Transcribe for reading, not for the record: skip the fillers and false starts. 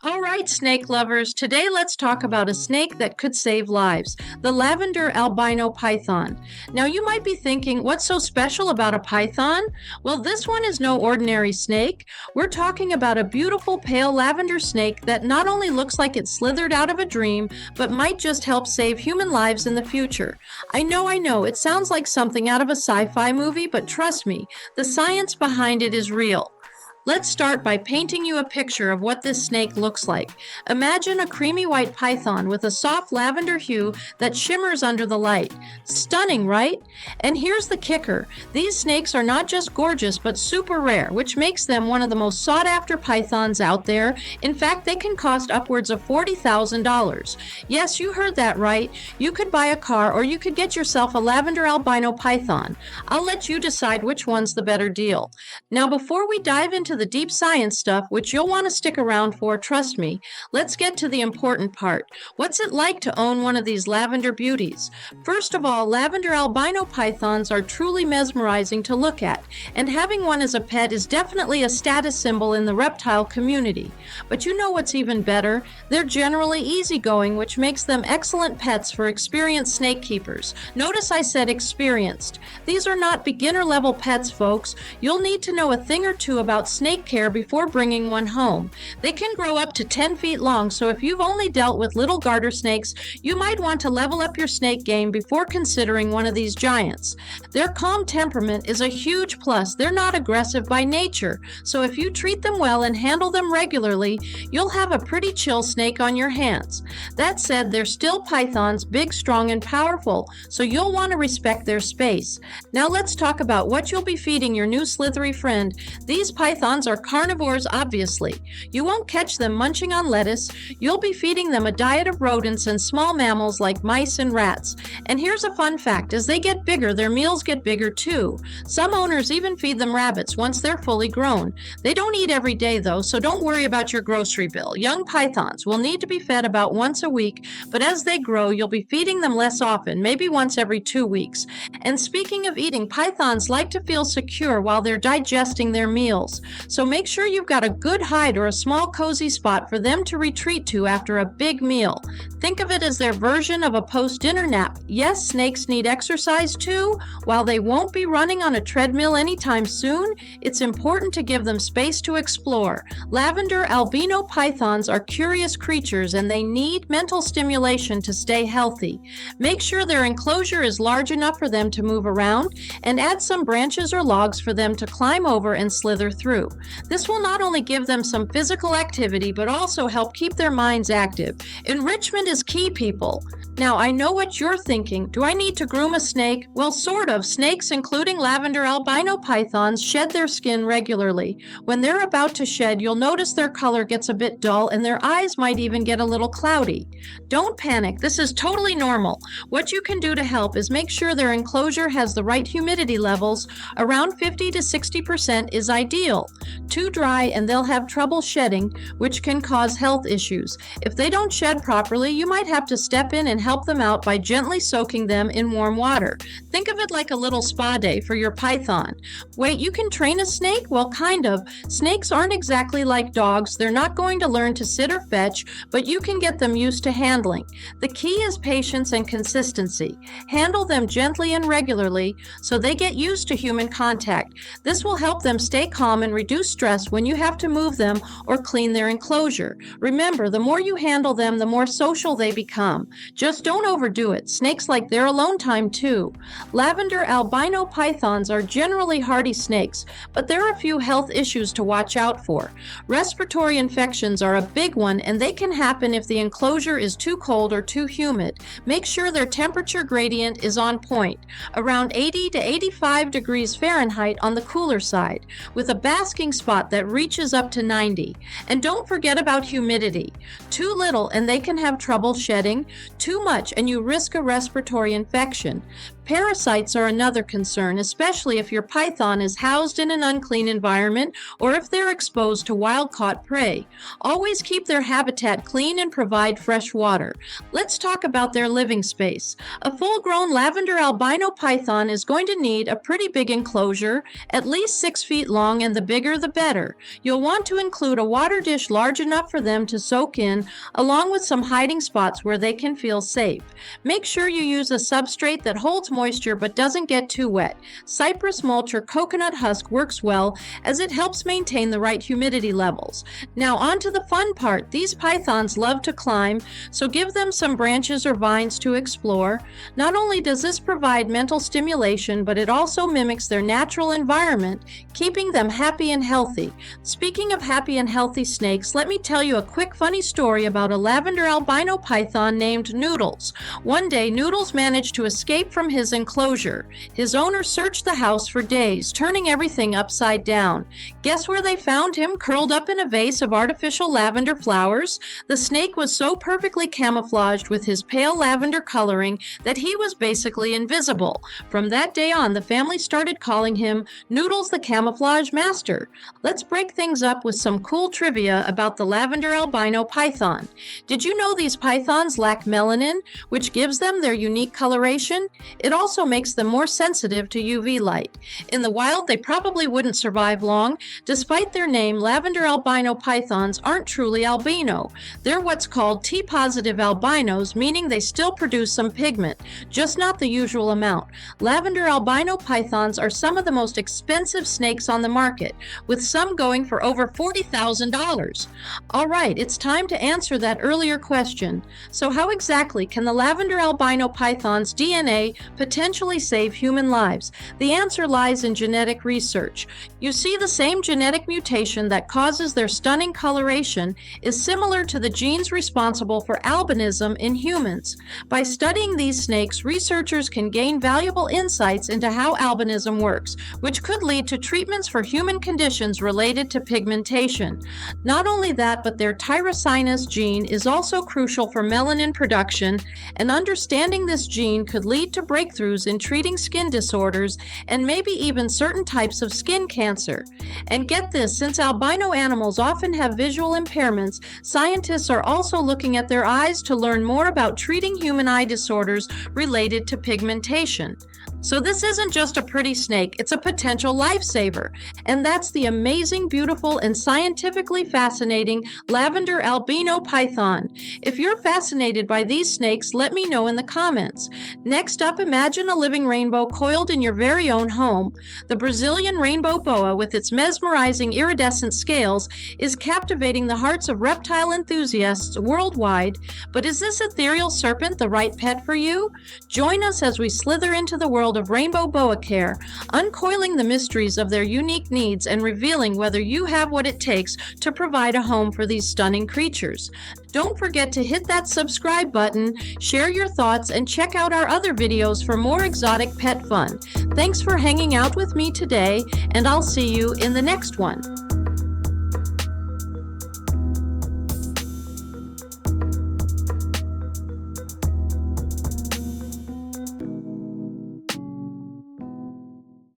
All right, snake lovers, today let's talk about a snake that could save lives, the Lavender Albino Python. Now, you might be thinking, what's so special about a python? Well, this one is no ordinary snake. We're talking about a beautiful pale lavender snake that not only looks like it slithered out of a dream, but might just help save human lives in the future. I know, it sounds like something out of a sci-fi movie, but trust me, the science behind it is real. Let's start by painting you a picture of what this snake looks like. Imagine a creamy white python with a soft lavender hue that shimmers under the light. Stunning, right? And here's the kicker. These snakes are not just gorgeous, but super rare, which makes them one of the most sought-after pythons out there. In fact, they can cost upwards of $40,000. Yes, you heard that right. You could buy a car or you could get yourself a lavender albino python. I'll let you decide which one's the better deal. Now, before we dive into the deep science stuff, which you'll want to stick around for, trust me, let's get to the important part. What's it like to own one of these lavender beauties? First of all, lavender albino pythons are truly mesmerizing to look at, and having one as a pet is definitely a status symbol in the reptile community. But you know what's even better? They're generally easygoing, which makes them excellent pets for experienced snake keepers. Notice I said experienced. These are not beginner-level pets, folks. You'll need to know a thing or two about snake care before bringing one home. They can grow up to 10 feet long, so if you've only dealt with little garter snakes, you might want to level up your snake game before considering one of these giants. Their calm temperament is a huge plus. They're not aggressive by nature, so if you treat them well and handle them regularly, you'll have a pretty chill snake on your hands. That said, they're still pythons, big, strong, and powerful, so you'll want to respect their space. Now let's talk about what you'll be feeding your new slithery friend. These pythons are carnivores, obviously. You won't catch them munching on lettuce. You'll be feeding them a diet of rodents and small mammals like mice and rats. And here's a fun fact. As they get bigger, their meals get bigger too. Some owners even feed them rabbits once they're fully grown. They don't eat every day though, so don't worry about your grocery bill. Young pythons will need to be fed about once a week, but as they grow, you'll be feeding them less often, maybe once every 2 weeks. And speaking of eating, pythons like to feel secure while they're digesting their meals. So make sure you've got a good hide or a small cozy spot for them to retreat to after a big meal. Think of it as their version of a post-dinner nap. Yes, snakes need exercise too. While they won't be running on a treadmill anytime soon, it's important to give them space to explore. Lavender albino pythons are curious creatures and they need mental stimulation to stay healthy. Make sure their enclosure is large enough for them to move around and add some branches or logs for them to climb over and slither through. This will not only give them some physical activity, but also help keep their minds active. Enrichment is key, people. Now, I know what you're thinking. Do I need to groom a snake? Well, sort of. Snakes, including lavender albino pythons, shed their skin regularly. When they're about to shed, you'll notice their color gets a bit dull and their eyes might even get a little cloudy. Don't panic. This is totally normal. What you can do to help is make sure their enclosure has the right humidity levels. Around 50 to 60% is ideal. Too dry and they'll have trouble shedding, which can cause health issues. If they don't shed properly, you might have to step in and help them out by gently soaking them in warm water. Think of it like a little spa day for your python. Wait, you can train a snake? Well, kind of. Snakes aren't exactly like dogs. They're not going to learn to sit or fetch, but you can get them used to handling. The key is patience and consistency. Handle them gently and regularly so they get used to human contact. This will help them stay calm and reduce stress when you have to move them or clean their enclosure. Remember, the more you handle them, the more social they become. Just don't overdo it. Snakes like their alone time too. Lavender albino pythons are generally hardy snakes, but there are a few health issues to watch out for. Respiratory infections are a big one, and they can happen if the enclosure is too cold or too humid. Make sure their temperature gradient is on point, around 80 to 85 degrees Fahrenheit on the cooler side, with a basking spot that reaches up to 90. And don't forget about humidity. Too little and they can have trouble shedding. Too much and you risk a respiratory infection. Parasites are another concern, especially if your python is housed in an unclean environment or if they're exposed to wild-caught prey. Always keep their habitat clean and provide fresh water. Let's talk about their living space. A full-grown lavender albino python is going to need a pretty big enclosure, at least 6 feet long, and the bigger the better. You'll want to include a water dish large enough for them to soak in, along with some hiding spots where they can feel safe. Make sure you use a substrate that holds moisture but doesn't get too wet. Cypress mulch or coconut husk works well as it helps maintain the right humidity levels. Now on to the fun part. These pythons love to climb, so give them some branches or vines to explore. Not only does this provide mental stimulation, but it also mimics their natural environment, keeping them happy and healthy. Speaking of happy and healthy snakes, let me tell you a quick funny story about a lavender albino python named Noodles. One day, Noodles managed to escape from his enclosure. His owner searched the house for days, turning everything upside down. Guess where they found him? Curled up in a vase of artificial lavender flowers. The snake was so perfectly camouflaged with his pale lavender coloring that he was basically invisible. From that day on, the family started calling him Noodles the Camouflage Master. Let's break things up with some cool trivia about the lavender albino python. Did you know these pythons lack melanin, which gives them their unique coloration? It also makes them more sensitive to UV light. In the wild, they probably wouldn't survive long. Despite their name, lavender albino pythons aren't truly albino. They're what's called T-positive albinos, meaning they still produce some pigment, just not the usual amount. Lavender albino pythons are some of the most expensive snakes on the market, with some going for over $40,000. All right, it's time to answer that earlier question. So how exactly can the lavender albino python's DNA potentially save human lives? The answer lies in genetic research. You see, the same genetic mutation that causes their stunning coloration is similar to the genes responsible for albinism in humans. By studying these snakes, researchers can gain valuable insights into how albinism works, which could lead to treatments for human conditions related to pigmentation. Not only that, but their tyrosinase gene is also crucial for melanin production, and understanding this gene could lead to breakthroughs in treating skin disorders and maybe even certain types of skin cancer. And get this, since albino animals often have visual impairments, scientists are also looking at their eyes to learn more about treating human eye disorders related to pigmentation. So this isn't just a pretty snake, it's a potential lifesaver. And that's the amazing, beautiful, and scientifically fascinating lavender albino python. If you're fascinated by these snakes, let me know in the comments. Next up, imagine a living rainbow coiled in your very own home. The Brazilian rainbow boa, with its mesmerizing iridescent scales, is captivating the hearts of reptile enthusiasts worldwide. But is this ethereal serpent the right pet for you? Join us as we slither into the world of rainbow boa care, uncoiling the mysteries of their unique needs and revealing whether you have what it takes to provide a home for these stunning creatures. Don't forget to hit that subscribe button, share your thoughts, and check out our other videos for more exotic pet fun. Thanks for hanging out with me today, and I'll see you in the next one.